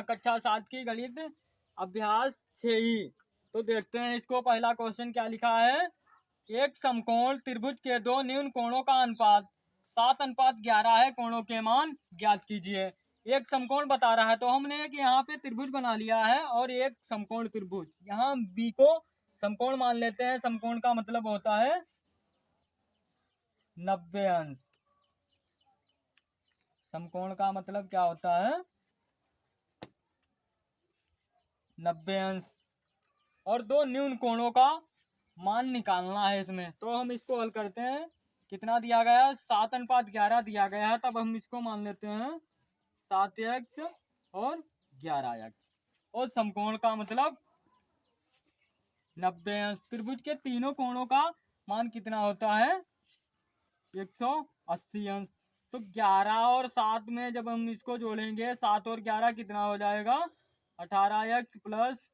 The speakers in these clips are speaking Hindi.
कक्षा 7 की गणित अभ्यास 6। तो देखते हैं इसको। पहला क्वेश्चन क्या लिखा है, एक समकोण त्रिभुज के दो न्यून कोणों का अनुपात 7:11 है, कोणों के मान ज्ञात कीजिए। एक समकोण बता रहा है, तो हमने एक यहाँ पे त्रिभुज बना लिया है और एक समकोण त्रिभुज, यहाँ बी को समकोण मान लेते हैं। समकोण का मतलब होता है 90 अंश। समकोण का मतलब क्या होता है, 90 अंश। और दो न्यून कोणों का मान निकालना है इसमें। तो हम इसको हल करते हैं। कितना दिया गया है, 7:11 दिया गया है, तब हम इसको मान लेते हैं 7x और 11x। और समकोण का मतलब 90 अंश। त्रिभुज के तीनों कोणों का मान कितना होता है, 180 अंश। तो 11 और 7 में जब हम इसको जोड़ेंगे, 7 और 11 कितना हो जाएगा, 18x प्लस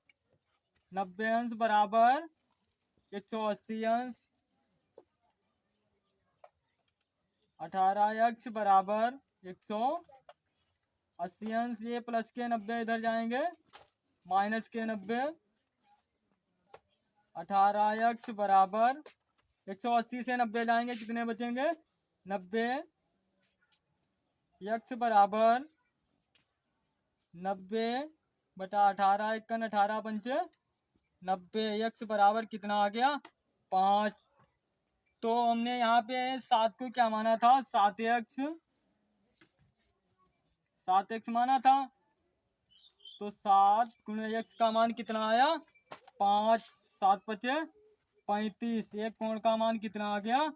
90 अंश बराबर 180 अंश। 18x बराबर 180 अंश। ये प्लस के 90 इधर जाएंगे, माइनस के 90। 18x बराबर 180 से 90 जाएंगे, कितने बचेंगे, 90। x बराबर 90 बटा 18, 1 18 पंचे 90। x बराबर कितना आ गया, 5। तो हमने यहाँ पे 7 को क्या माना था, 7x माना था। तो 7 गुणे x का मान कितना आया, 5। 7 पचे 35। एक कोण का मान कितना आ गया,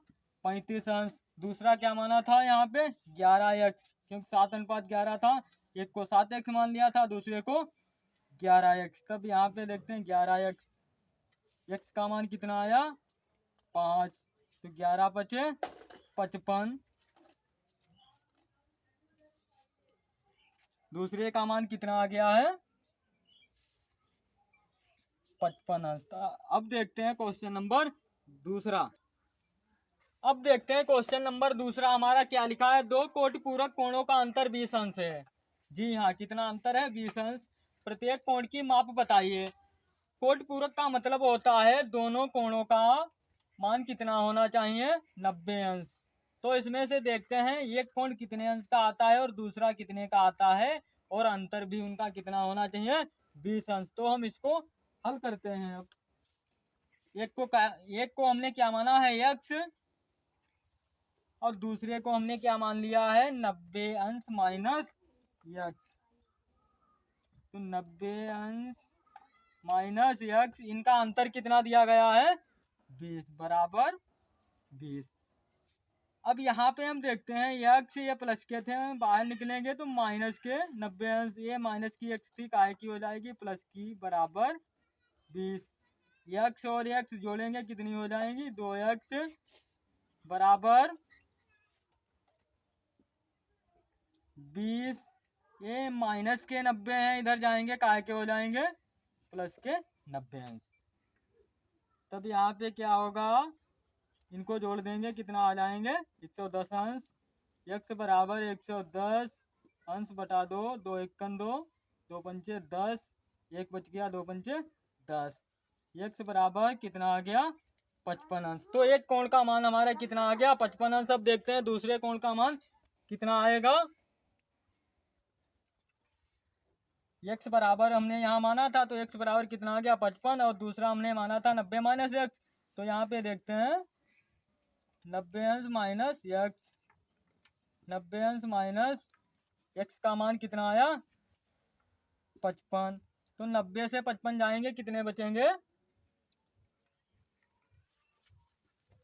35 अंश। दूसरा क्या माना था यहाँ पे, 11x, क्योंकि 7:11 था। एक को 7x मान लिया था, दूसरे को 11x। तब यहाँ पे देखते हैं 11x, x का मान कितना आया, 5। तो 11 पचे 55। दूसरे का मान कितना आ गया है, 55 अंश। अब देखते हैं क्वेश्चन नंबर दूसरा। अब देखते हैं क्वेश्चन नंबर दूसरा हमारा क्या लिखा है, दो कोटि पूरक कोणों का अंतर 20 अंश है। जी हाँ, कितना अंतर है, 20 अंश। प्रत्येक कोण की माप बताइए। कोटि पूरक का मतलब होता है दोनों कोणों का मान कितना होना चाहिए, 90 अंश। तो इसमें से देखते हैं एक कोण कितने अंश का आता है और दूसरा कितने का आता है, और अंतर भी उनका कितना होना चाहिए, 20 अंश। तो हम इसको हल करते हैं। अब एक को हमने क्या माना है, x, और दूसरे को हमने क्या मान लिया है, 90 अंश माइनस x। तो 90 अंश माइनस x, इनका अंतर कितना दिया गया है, 20 बराबर 20। अब यहाँ पे हम देखते हैं x ये प्लस के थे, बाहर निकलेंगे तो माइनस के 90 अंश, ये माइनस की x थी, काय की हो जाएगी, प्लस की बराबर 20। x और x जोड़ेंगे, कितनी हो जाएगी, 2x बराबर 20। ये माइनस के 90 हैं, इधर जाएंगे, काय के हो जाएंगे, प्लस के 90 अंश। तब यहाँ पे क्या होगा, इनको जोड़ देंगे, कितना आ जाएंगे, 110 अंश। x बराबर 110 अंश बटा 2, 2 1 2, 2 पंचे 10, 1 बच गया, 2 पंचे 10। x बराबर कितना आ गया, 55 अंश। तो एक कोण का मान हमारा कितना आ गया, 55 अंश। अब देखते हैं दूसरे कोण का मान कितना आएगा। x बराबर हमने यहाँ माना था, तो x बराबर कितना आ गया, 55, और दूसरा हमने माना था 90 माइनस x। तो यहाँ पे देखते हैं 90 अंश माइनस x, 90 अंश माइनस x का मान कितना आया, 55। तो 90 से 55 जाएंगे, कितने बचेंगे,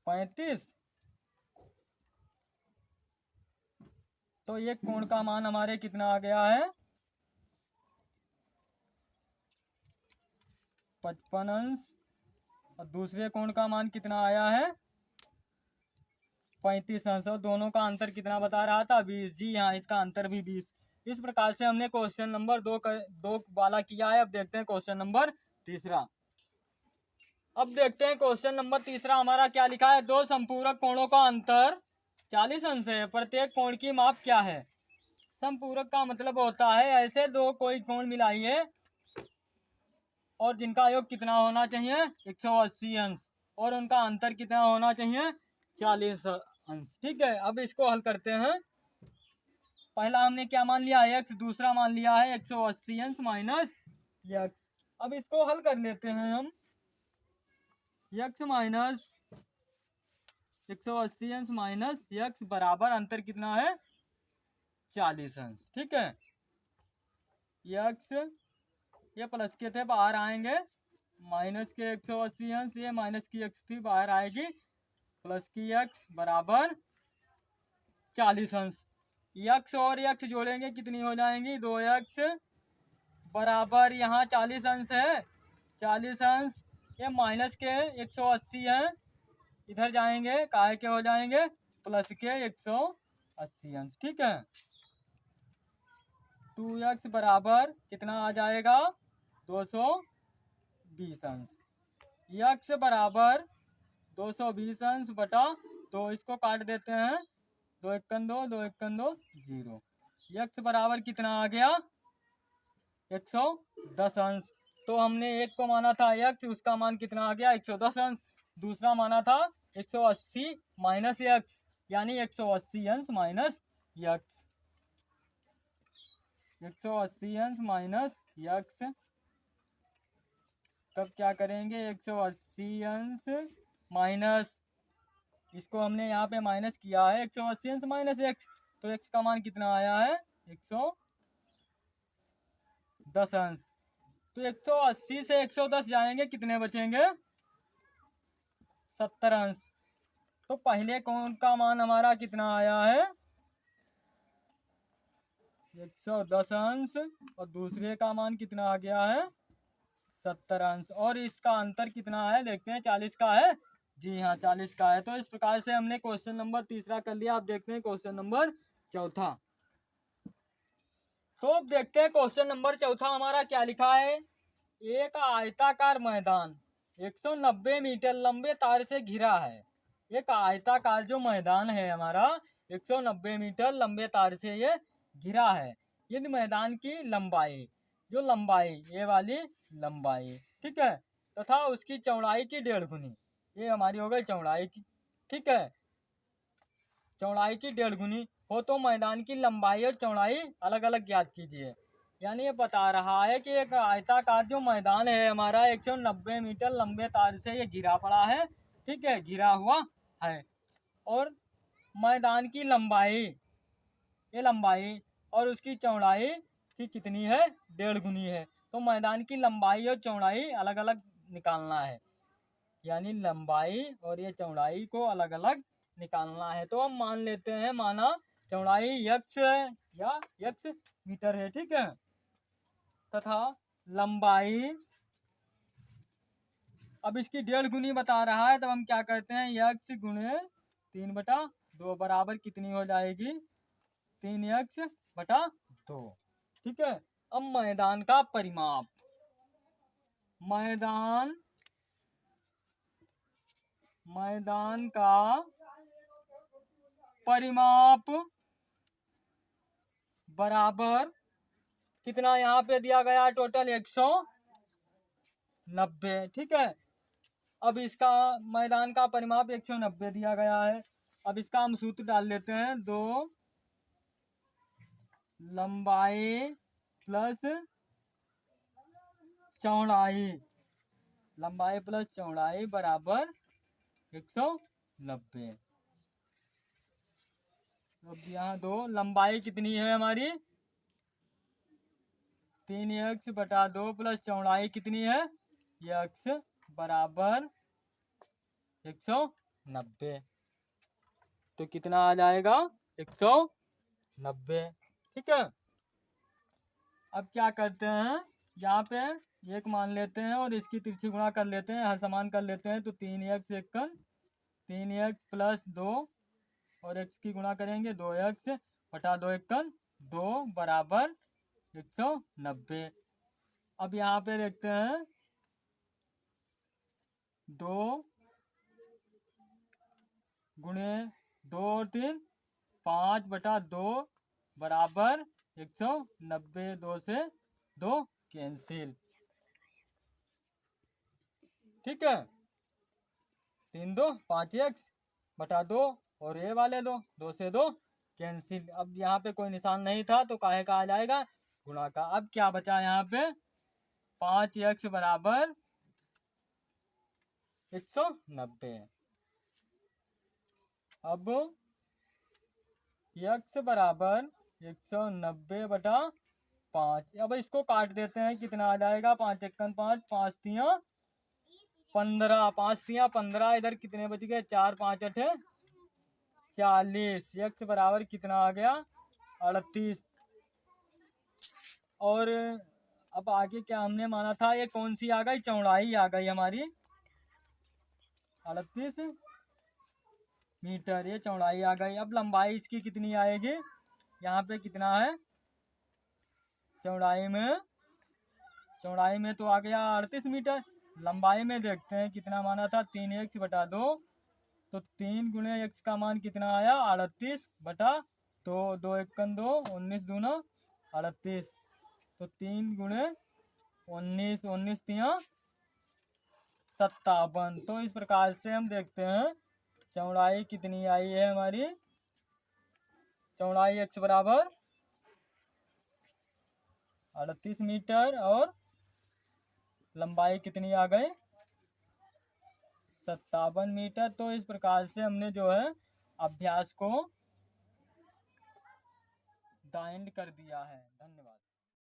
35। तो ये कोण का मान हमारे कितना आ गया है, 55 अंश। और दूसरे कोण का मान कितना आया है, 35 अंश। और दोनों का अंतर कितना बता रहा था, 20। जी हाँ, इसका अंतर भी 20। इस प्रकार से हमने क्वेश्चन नंबर दो वाला किया है। अब देखते हैं क्वेश्चन नंबर तीसरा। अब देखते हैं क्वेश्चन नंबर तीसरा हमारा क्या लिखा है, दो संपूरक कोणों का अंतर 40 अंश है, प्रत्येक कोण की माप क्या है। समपूरक का मतलब होता है ऐसे दो कोई कोण मिलाइए और जिनका योग कितना होना चाहिए 180 अंश और उनका अंतर कितना होना चाहिए 40 अंश। ठीक है, अब इसको हल करते हैं। पहला हमने क्या मान लिया x, दूसरा मान लिया है 180 अंश माइनस x। अब इसको हल कर लेते हैं हम। x माइनस 180 अंश माइनस x बराबर अंतर कितना है 40 अंश। ठीक है, x ये प्लस के थे बाहर आएंगे, माइनस के 180 अंश, ये माइनस की x थी बाहर आएगी, प्लस की x बराबर 40 अंश। x और x जोड़ेंगे कितनी हो जाएंगी 2x बराबर यहाँ 40 अंश है, 40 अंश ये माइनस के 180 है, इधर जाएंगे काहे के हो जाएंगे प्लस के 180 अंश। ठीक है, 2x बराबर कितना आ जाएगा 220 अंश। x बराबर 220 अंश बटा तो इसको काट देते हैं, 2 एकन 2, 2 एकन 2 0। x बराबर कितना आ गया 110 अंश। तो हमने एक को माना था x, उसका मान कितना आ गया 110 अंश। दूसरा माना था 180 माइनस x, यानी 180 अंश माइनस x, 180 अंश माइनस x। तब क्या करेंगे 180 अंश माइनस, इसको हमने यहाँ पे माइनस किया है 180 अंश माइनस x, तो x का मान कितना आया है 110 अंश। तो 180 से 110 जाएंगे कितने बचेंगे 70 अंश। तो पहले कोण का मान हमारा कितना आया है 110 अंश और दूसरे का मान कितना आ गया है 70 अंश, और इसका अंतर कितना है देखते हैं 40 का है, जी हाँ 40 का है। तो इस प्रकार से हमने क्वेश्चन नंबर तीसरा कर लिया। अब देखते हैं क्वेश्चन नंबर चौथा। तो अब देखते हैं क्वेश्चन नंबर चौथा हमारा क्या लिखा है। एक आयताकार मैदान 190 मीटर लंबे तार से घिरा है। एक आयताकार जो मैदान है हमारा 190 मीटर लंबे तार से ये घिरा है। यदि मैदान की लंबाई, जो लंबाई ये वाली लंबाई, ठीक है, तथा उसकी चौड़ाई की 1.5 गुनी, ये हमारी हो गई चौड़ाई की, ठीक है, चौड़ाई की 1.5 गुनी हो तो मैदान की लंबाई और चौड़ाई अलग अलग ज्ञात कीजिए। यानी ये बता रहा है कि एक आयताकार जो मैदान है हमारा 190 मीटर लंबे तार से ये घिरा पड़ा है, ठीक है, घिरा हुआ है, और मैदान की लंबाई, ये लंबाई और उसकी चौड़ाई की कितनी है 1.5 गुनी है। तो मैदान की लंबाई और चौड़ाई अलग अलग निकालना है, यानी लंबाई और ये चौड़ाई को अलग अलग निकालना है। तो हम मान लेते हैं, माना चौड़ाई x या x मीटर है, ठीक है, तथा लंबाई अब इसकी 1.5 गुनी बता रहा है, तब हम क्या करते हैं x गुणे 3/2 बराबर कितनी हो जाएगी 3x/2। ठीक है, अब मैदान का परिमाप, मैदान का परिमाप बराबर कितना यहाँ पे दिया गया टोटल 190, ठीक है। अब इसका मैदान का परिमाप 190 दिया गया है। अब इसका हम सूत्र डाल लेते हैं, 2 लंबाई प्लस चौड़ाई, लंबाई प्लस चौड़ाई बराबर 190। अब यहाँ 2 लंबाई कितनी है हमारी 3x/2 प्लस चौड़ाई कितनी है x बराबर 190। तो कितना आ जाएगा 190, ठीक है। अब क्या करते हैं, यहाँ पे एक मान लेते हैं और इसकी तिरछी गुणा कर लेते हैं, हर समान कर लेते हैं। तो 3x एकन 3x प्लस 2 और x की गुणा करेंगे 2x/2 एकन 2 बराबर 190। अब यहाँ पे देखते हैं 2 गुणे 2 और 3 5/2 बराबर 190। 2 से 2 कैंसिल। ठीक है, 3 2 5x बटा 2 और ये वाले 2, 2 से 2 कैंसिल। अब यहाँ पे कोई निशान नहीं था तो काहे का आ जाएगा, गुणा का। अब क्या बचा यहाँ पे, 5x बराबर 190। अब x बराबर 190 बटा 5। अब इसको काट देते हैं, कितना आ जाएगा, 5 एकन 5, 5 तिया 15, 5 तिया 15, इधर कितने बच गए, 4 5 8 40। x बराबर कितना आ गया, 38। और अब आगे क्या हमने माना था, ये कौन सी आ गई, चौड़ाई आ गई हमारी 38 मीटर, ये चौड़ाई आ गई। अब लंबाई इसकी कितनी आएगी, यहाँ पे कितना है, चौड़ाई में तो आ गया 38 मीटर। लंबाई में देखते हैं कितना माना था, 3x बटा 2, तो 3 गुणे x का मान कितना आया, 38 बटा 2, 2 एकन 2, 19 दूना 38, तो 3 गुणे 19, 19 तिया 57। तो इस प्रकार से हम देखते हैं चौड़ाई कितनी आई है हमारी, चौड़ाई x बराबर 38 मीटर और लंबाई कितनी आ गई, 57 मीटर। तो इस प्रकार से हमने जो है अभ्यास को द एंड कर दिया है। धन्यवाद।